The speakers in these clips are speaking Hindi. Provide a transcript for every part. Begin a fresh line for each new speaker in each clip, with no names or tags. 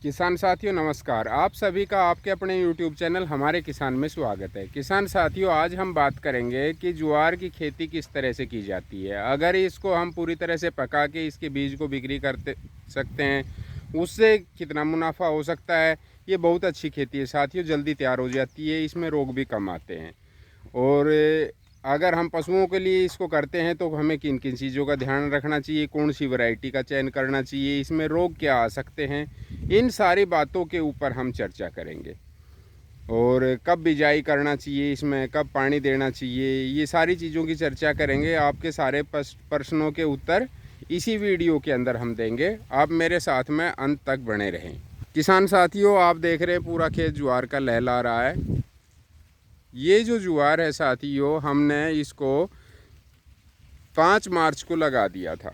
किसान साथियों नमस्कार। आप सभी का आपके अपने YouTube चैनल हमारे किसान में स्वागत है। किसान साथियों, आज हम बात करेंगे कि ज्वार की खेती किस तरह से की जाती है। अगर इसको हम पूरी तरह से पका के इसके बीज को बिक्री करते सकते हैं, उससे कितना मुनाफा हो सकता है। ये बहुत अच्छी खेती है साथियों, जल्दी तैयार हो जाती है, इसमें रोग भी कम आते हैं। और अगर हम पशुओं के लिए इसको करते हैं तो हमें किन किन चीज़ों का ध्यान रखना चाहिए, कौन सी वैरायटी का चयन करना चाहिए, इसमें रोग क्या आ सकते हैं, इन सारी बातों के ऊपर हम चर्चा करेंगे। और कब बिजाई करना चाहिए, इसमें कब पानी देना चाहिए, ये सारी चीज़ों की चर्चा करेंगे। आपके सारे प्रश्नों के उत्तर इसी वीडियो के अंदर हम देंगे। आप मेरे साथ में अंत तक बने रहें। किसान साथियों, आप देख रहे हैं पूरा खेत ज्वार का लहला रहा है। ये जो ज्वार है साथियों, हमने इसको 5 मार्च को लगा दिया था।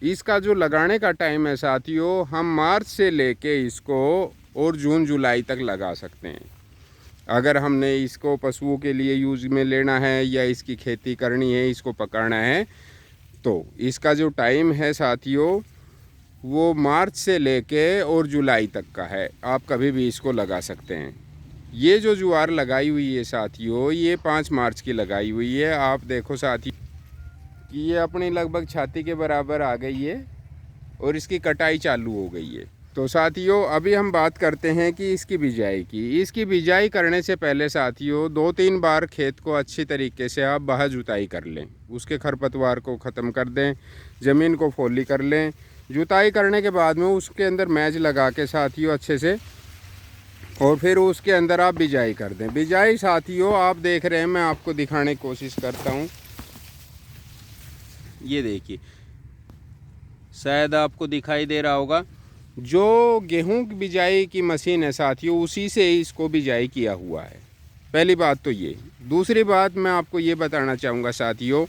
इसका जो लगाने का टाइम है साथियों, हम मार्च से लेके इसको और जून जुलाई तक लगा सकते हैं। अगर हमने इसको पशुओं के लिए यूज़ में लेना है या इसकी खेती करनी है, इसको पकाना है, तो इसका जो टाइम है साथियों वो मार्च से लेके और जुलाई तक का है। आप कभी भी इसको लगा सकते हैं। ये जो ज्वार लगाई हुई है साथियों, ये 5 मार्च की लगाई हुई है। आप देखो साथियों कि ये अपनी लगभग छाती के बराबर आ गई है और इसकी कटाई चालू हो गई है। तो साथियों, अभी हम बात करते हैं कि इसकी बिजाई की। इसकी बिजाई करने से पहले साथियों 2-3 बार खेत को अच्छी तरीके से आप बहा जुताई कर लें, उसके खरपतवार को ख़त्म कर दें, ज़मीन को फोली कर लें। जुताई करने के बाद में उसके अंदर मैज लगा के साथियों अच्छे से, और फिर उसके अंदर आप बिजाई कर दें। बिजाई साथियों आप देख रहे हैं, मैं आपको दिखाने की कोशिश करता हूँ। ये देखिए, शायद आपको दिखाई दे रहा होगा, जो गेहूं की बिजाई की मशीन है साथियों, उसी से इसको बिजाई किया हुआ है। पहली बात तो ये। दूसरी बात मैं आपको ये बताना चाहूँगा साथियों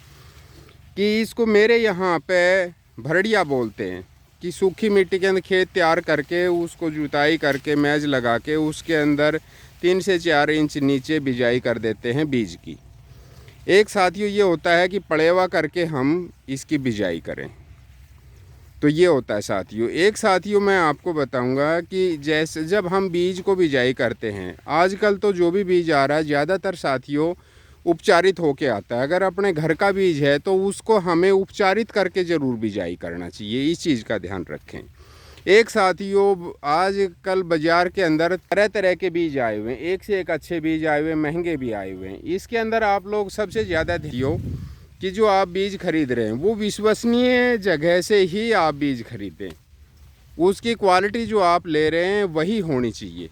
कि इसको मेरे यहाँ पे भरड़िया बोलते हैं, कि सूखी मिट्टी के अंदर खेत तैयार करके उसको जुताई करके मैज लगा के उसके अंदर 3 से 4 इंच नीचे बिजाई कर देते हैं बीज की। एक साथियों ये होता है कि पड़ेवा करके हम इसकी बिजाई करें, तो ये होता है साथियों। एक साथियों मैं आपको बताऊंगा कि जैसे जब हम बीज को बिजाई करते हैं, आजकल तो जो भी बीज आ रहा है ज़्यादातर साथियों उपचारित होके आता है। अगर अपने घर का बीज है तो उसको हमें उपचारित करके ज़रूर बिजाई करना चाहिए, इस चीज़ का ध्यान रखें। एक साथियों आजकल बाज़ार के अंदर तरह तरह के बीज आए हुए हैं, एक से एक अच्छे बीज आए हुए हैं, महंगे भी आए हुए हैं। इसके अंदर आप लोग सबसे ज़्यादा ध्यान कि जो आप बीज खरीद रहे हैं वो विश्वसनीय जगह से ही आप बीज खरीदें। उसकी क्वालिटी जो आप ले रहे हैं वही होनी चाहिए,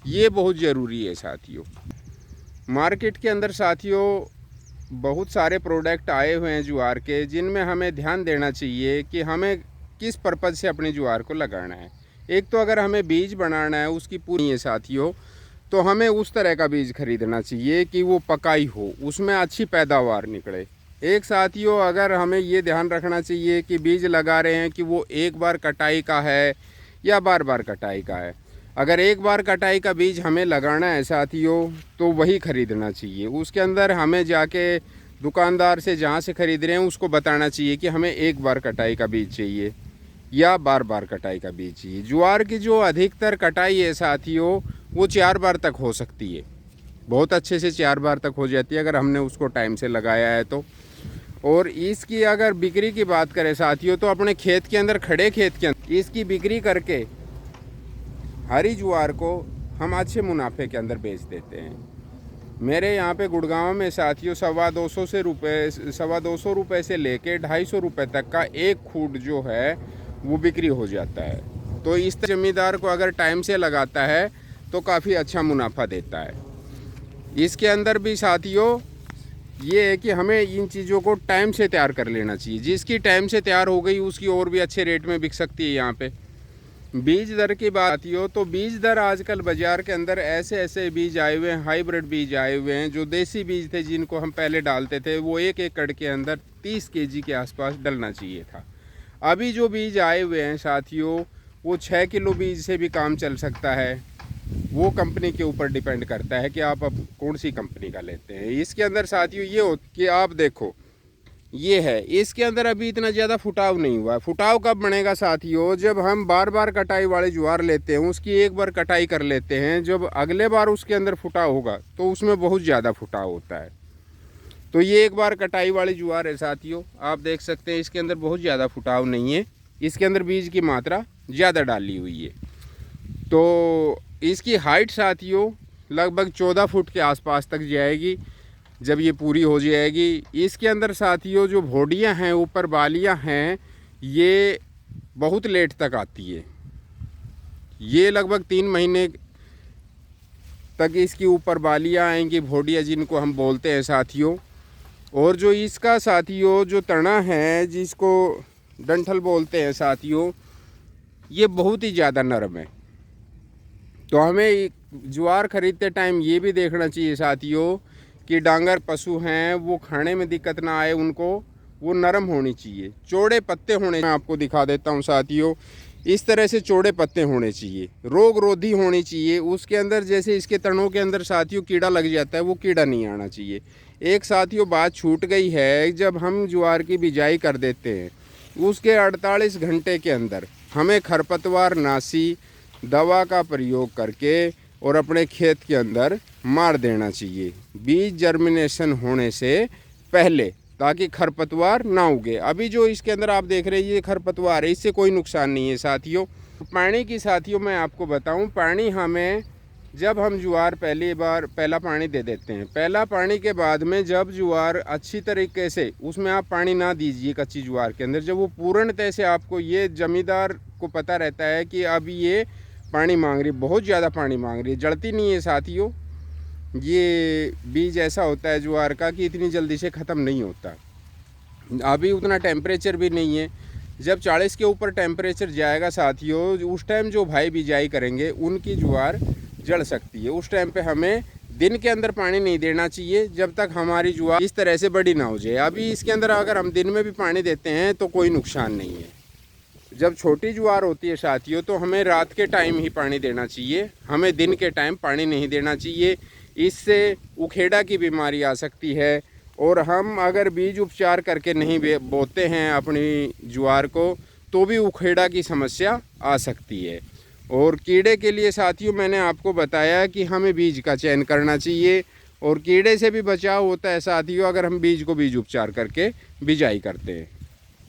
ये बहुत ज़रूरी है साथियों। मार्केट के अंदर साथियों बहुत सारे प्रोडक्ट आए हुए हैं ज्वार के, जिनमें हमें ध्यान देना चाहिए कि हमें किस पर्पज़ से अपने ज्वार को लगाना है। एक तो अगर हमें बीज बनाना है उसकी पूरी है साथियों, तो हमें उस तरह का बीज खरीदना चाहिए कि वो पकाई हो, उसमें अच्छी पैदावार निकले। एक साथियों अगर हमें ये ध्यान रखना चाहिए कि बीज लगा रहे हैं कि वो एक बार कटाई का है या बार बार कटाई का है। अगर एक बार कटाई का बीज हमें लगाना है साथियों तो वही ख़रीदना चाहिए। उसके अंदर हमें जाके दुकानदार से जहाँ से ख़रीद रहे हैं उसको बताना चाहिए कि हमें एक बार कटाई का बीज चाहिए या बार बार कटाई का बीज चाहिए। ज्वार की जो अधिकतर कटाई है साथियों वो 4 बार तक हो सकती है, बहुत अच्छे से 4 बार तक हो जाती है अगर हमने उसको टाइम से लगाया है तो। और इसकी अगर बिक्री की बात करें साथियों, तो अपने खेत के अंदर, खड़े खेत के अंदर इसकी बिक्री करके हरी ज्वार को हम अच्छे मुनाफे के अंदर बेच देते हैं। मेरे यहाँ पे गुड़गांव में साथियों 250 रुपये से लेके 250 रुपये तक का एक खूट जो है वो बिक्री हो जाता है। तो इस ज़मींदार को अगर टाइम से लगाता है तो काफ़ी अच्छा मुनाफा देता है। इसके अंदर भी साथियों ये है कि हमें इन चीज़ों को टाइम से तैयार कर लेना चाहिए। जिसकी टाइम से तैयार हो गई उसकी और भी अच्छे रेट में बिक सकती है। यहाँ पे बीज दर की बात आती हो तो बीज दर आजकल बाज़ार के अंदर ऐसे ऐसे बीज आए हुए हैं, हाइब्रिड बीज आए हुए हैं। जो देसी बीज थे जिनको हम पहले डालते थे वो 1 एकड़ के अंदर 30 kg के आसपास डलना चाहिए था। अभी जो बीज आए हुए हैं साथियों वो 6 किलो बीज से भी काम चल सकता है। वो कंपनी के ऊपर डिपेंड करता है कि आप अब कौन सी कंपनी का लेते हैं। इसके अंदर साथियों ये हो कि आप देखो ये है, इसके अंदर अभी इतना ज़्यादा फुटाव नहीं हुआ है। फुटाव कब बनेगा साथियों, जब हम बार बार कटाई वाले ज्वार लेते हैं, उसकी एक बार कटाई कर लेते हैं, जब अगले बार उसके अंदर फुटाव होगा तो उसमें बहुत ज़्यादा फुटाव होता है। तो ये एक बार कटाई वाली ज्वार है साथियों, आप देख सकते हैं इसके अंदर बहुत ज़्यादा फुटाव नहीं है, इसके अंदर बीज की मात्रा ज़्यादा डाली हुई है। तो इसकी हाइट साथियों लगभग 14 फुट के आसपास तक जाएगी जब ये पूरी हो जाएगी। इसके अंदर साथियों जो भोडियाँ हैं, ऊपर बालियाँ हैं, ये बहुत लेट तक आती है। ये लगभग 3 महीने तक इसकी ऊपर बालियाँ आएंगी, भोडिया जिनको हम बोलते हैं साथियों। और जो इसका साथियों जो तना है, जिसको डंठल बोलते हैं साथियों, ये बहुत ही ज़्यादा नरम है। तो हमें ज्वार खरीदते टाइम ये भी देखना चाहिए साथियों कि डांगर पशु हैं वो खाने में दिक्कत ना आए, उनको वो नरम होनी चाहिए, चौड़े पत्ते होने। मैं आपको दिखा देता हूँ साथियों, इस तरह से चौड़े पत्ते होने चाहिए, रोग रोधी होनी चाहिए। उसके अंदर जैसे इसके तनों के अंदर साथियों कीड़ा लग जाता है, वो कीड़ा नहीं आना चाहिए। एक साथियों बात छूट गई है, जब हम ज्वार की बिजाई कर देते हैं उसके 48 घंटे के अंदर हमें खरपतवार नाशी दवा का प्रयोग करके और अपने खेत के अंदर मार देना चाहिए बीज जर्मिनेशन होने से पहले, ताकि खरपतवार ना उगे। अभी जो इसके अंदर आप देख रहे हैं ये खरपतवार है, इससे कोई नुकसान नहीं है साथियों। पानी की साथियों मैं आपको बताऊं, पानी हमें जब हम ज्वार पहला पानी दे देते हैं, पहला पानी के बाद में जब ज्वार अच्छी तरीके से, उसमें आप पानी ना दीजिए कच्ची ज्वार के अंदर, जब वो पूर्णतः से आपको ये जमींदार को पता रहता है कि अब ये पानी मांग रही, बहुत ज़्यादा पानी मांग रही है, जड़ती नहीं है साथियों। ये बीज ऐसा होता है ज्वार का कि इतनी जल्दी से ख़त्म नहीं होता। अभी उतना टेम्परेचर भी नहीं है, जब 40 के ऊपर टेम्परेचर जाएगा साथियों, उस टाइम जो भाई बिजाई करेंगे उनकी ज्वार जड़ सकती है। उस टाइम पे हमें दिन के अंदर पानी नहीं देना चाहिए जब तक हमारी ज्वार इस तरह से बड़ी ना हो जाए। अभी इसके अंदर अगर हम दिन में भी पानी देते हैं तो कोई नुकसान नहीं है। जब छोटी ज्वार होती है साथियों तो हमें रात के टाइम ही पानी देना चाहिए, हमें दिन के टाइम पानी नहीं देना चाहिए। इससे उखेड़ा की बीमारी आ सकती है, और हम अगर बीज उपचार करके नहीं बोते हैं अपनी ज्वार को तो भी उखेड़ा की समस्या आ सकती है। और कीड़े के लिए साथियों मैंने आपको बताया कि हमें बीज का चयन करना चाहिए, और कीड़े से भी बचाव होता है साथियों अगर हम बीज उपचार करके बिजाई करते हैं।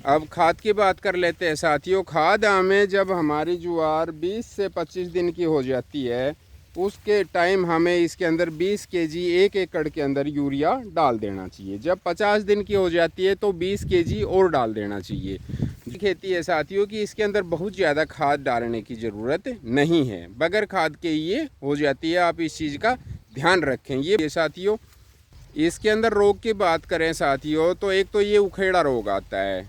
अब खाद की बात कर लेते हैं साथियों। खाद हमें जब हमारी ज्वार 20 से 25 दिन की हो जाती है उसके टाइम हमें इसके अंदर 20 केजी 1 एकड़ के अंदर यूरिया डाल देना चाहिए। जब 50 दिन की हो जाती है तो 20 केजी और डाल देना चाहिए। खेती है साथियों कि इसके अंदर बहुत ज़्यादा खाद डालने की ज़रूरत नहीं है, बगैर खाद के ये हो जाती है। आप इस चीज़ का ध्यान रखें। ये साथियों इसके अंदर रोग की बात करें साथियों तो एक तो ये उखेड़ा रोग आता है,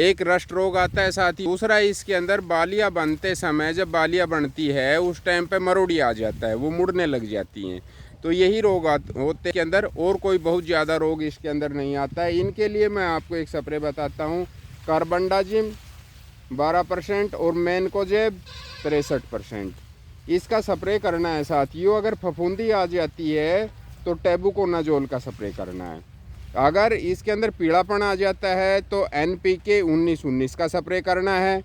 एक रस्ट रोग आता है साथी, दूसरा इसके अंदर बालियाँ बनते समय, जब बालियाँ बनती है उस टाइम पे मरोड़ी आ जाता है, वो मुड़ने लग जाती हैं। तो यही रोग होते के अंदर, और कोई बहुत ज़्यादा रोग इसके अंदर नहीं आता है। इनके लिए मैं आपको एक स्प्रे बताता हूँ, कार्बनडाजिम 12% और मैनकोजेब 63%। इसका स्प्रे करना है साथियों। अगर फफूंदी आ जाती है तो टेबुकोनाजोल का स्प्रे करना है। अगर इसके अंदर पीलापन आ जाता है तो NPK 19-19 का स्प्रे करना है।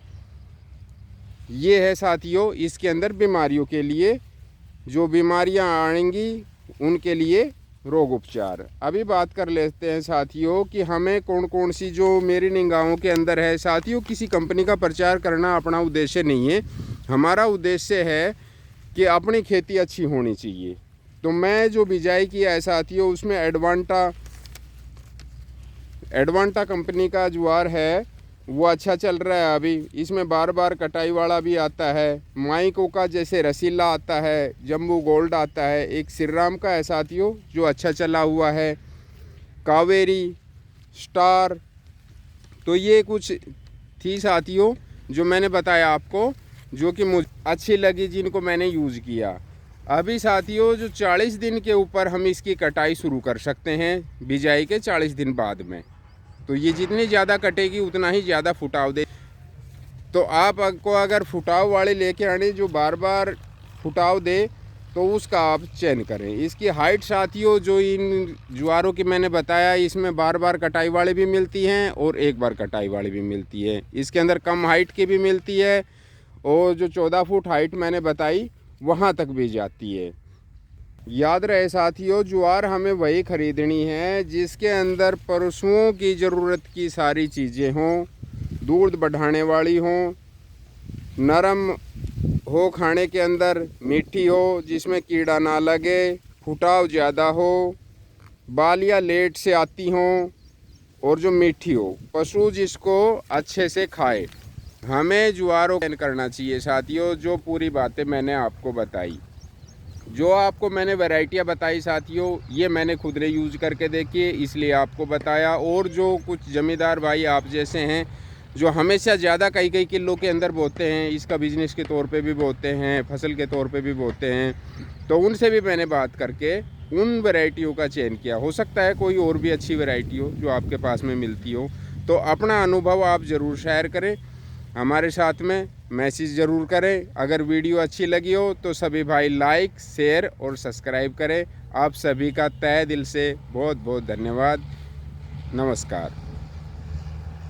ये है साथियों इसके अंदर बीमारियों के लिए, जो बीमारियां आएंगी उनके लिए रोग उपचार। अभी बात कर लेते हैं साथियों कि हमें कौन कौन सी, जो मेरी निगाहों के अंदर है साथियों, किसी कंपनी का प्रचार करना अपना उद्देश्य नहीं है। हमारा उद्देश्य है कि अपनी खेती अच्छी होनी चाहिए। तो मैं जो बिजाई किया है साथियों उसमें एडवांटा कंपनी का ज्वार है, वो अच्छा चल रहा है। अभी इसमें बार बार कटाई वाला भी आता है, माइको का जैसे रसीला आता है, जम्बू गोल्ड आता है, एक श्रीराम का है साथियों जो अच्छा चला हुआ है, कावेरी, स्टार। तो ये कुछ थी साथियों जो मैंने बताया आपको, जो कि मुझे अच्छी लगी, जिनको मैंने यूज़ किया। अभी साथियों जो 40 दिन के ऊपर हम इसकी कटाई शुरू कर सकते हैं, बिजाई के 40 दिन बाद में। तो ये जितनी ज़्यादा कटेगी उतना ही ज़्यादा फुटाव दे। तो आपको अगर फुटाव वाले लेके आने जो बार बार फुटाव दे तो उसका आप चयन करें। इसकी हाइट साथियों जो इन ज्वारों की मैंने बताया, इसमें बार बार कटाई वाली भी मिलती हैं और एक बार कटाई वाली भी मिलती है। इसके अंदर कम हाइट की भी मिलती है और जो 14 फुट हाइट मैंने बताई वहाँ तक भी जाती है। याद रहे साथियों, ज्वार हमें वही ख़रीदनी है जिसके अंदर पशुओं की ज़रूरत की सारी चीज़ें हों, दूध बढ़ाने वाली हों, नरम हो खाने के अंदर, मीठी हो, जिसमें कीड़ा ना लगे, फुटाव ज़्यादा हो, बालियाँ लेट से आती हों और जो मीठी हो, पशु जिसको अच्छे से खाए। हमें ज्वारों का करना चाहिए साथियों। जो पूरी बातें मैंने आपको बताई, जो आपको मैंने वैरायटियाँ बताई साथियों, ये मैंने खुद ने यूज़ करके देखी है इसलिए आपको बताया। और जो कुछ ज़मींदार भाई आप जैसे हैं जो हमेशा ज़्यादा कई किलो के अंदर बोते हैं, इसका बिज़नेस के तौर पे भी बोते हैं, फसल के तौर पे भी बोते हैं, तो उनसे भी मैंने बात करके उन वैरायटियों का चयन किया। हो सकता है कोई और भी अच्छी वैरायटी हो जो आपके पास में मिलती हो, तो अपना अनुभव आप ज़रूर शेयर करें, हमारे साथ में मैसेज ज़रूर करें। अगर वीडियो अच्छी लगी हो तो सभी भाई लाइक, शेयर और सब्सक्राइब करें। आप सभी का तहे दिल से बहुत बहुत धन्यवाद। नमस्कार।